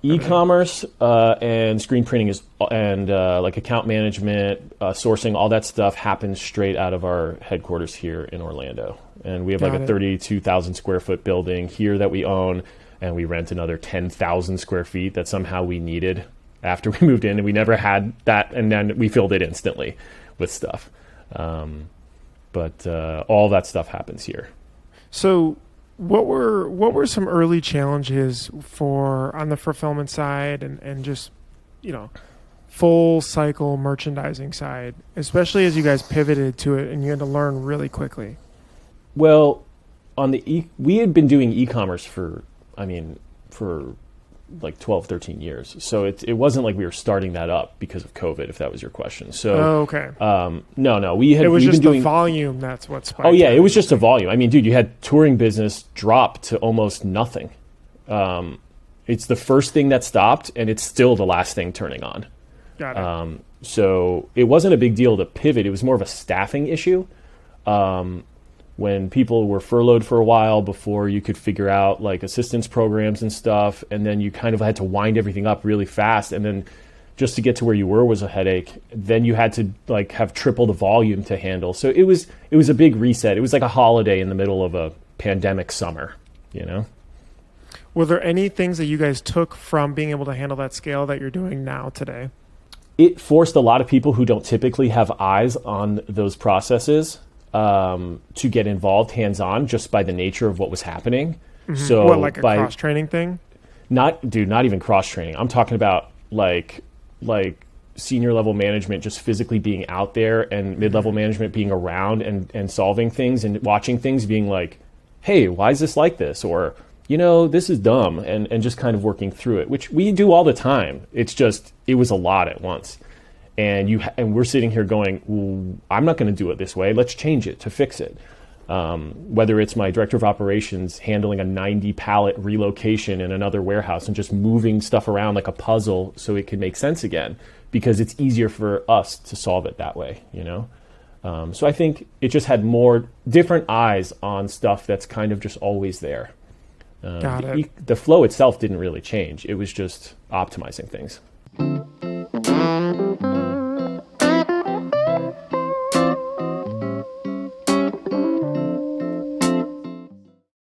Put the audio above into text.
E-commerce and screen printing and like account management, sourcing, all that stuff happens straight out of our headquarters here in Orlando. And we have like a 32,000 square foot building here that we own, and we rent another 10,000 square feet that somehow we needed after we moved in, and we never had that, and then we filled it instantly with stuff. But all that stuff happens here. So what were some early challenges on the fulfillment side and just, full cycle merchandising side, especially as you guys pivoted to it and you had to learn really quickly? Well, we had been doing e-commerce for like 12, 13 years. So it wasn't like we were starting that up because of COVID, if that was your question. So, okay. No, it was just the volume. That's what spiked. Oh yeah, it was just a volume. I mean, dude, you had touring business drop to almost nothing. It's the first thing that stopped, and it's still the last thing turning on. Got it. So it wasn't a big deal to pivot. It was more of a staffing issue. When people were furloughed for a while before you could figure out like assistance programs and stuff, and then you kind of had to wind everything up really fast, and then just to get to where you were was a headache. Then you had to like have triple the volume to handle. So it was a big reset. It was like a holiday in the middle of a pandemic summer, Were there any things that you guys took from being able to handle that scale that you're doing now today? It forced a lot of people who don't typically have eyes on those processes to get involved hands-on just by the nature of what was happening. Mm-hmm. So like a cross-training thing? Not even cross-training. I'm talking about like senior level management just physically being out there, and mid-level management being around and solving things and watching things, being like, hey, why is this like this? Or, this is dumb, and just kind of working through it, which we do all the time. It's just, it was a lot at once. And we're sitting here going, well, I'm not going to do it this way. Let's change it to fix it. Whether it's my director of operations handling a 90 pallet relocation in another warehouse and just moving stuff around like a puzzle so it can make sense again, because it's easier for us to solve it that way, So I think it just had more different eyes on stuff that's kind of just always there. Got it. The flow itself didn't really change. It was just optimizing things.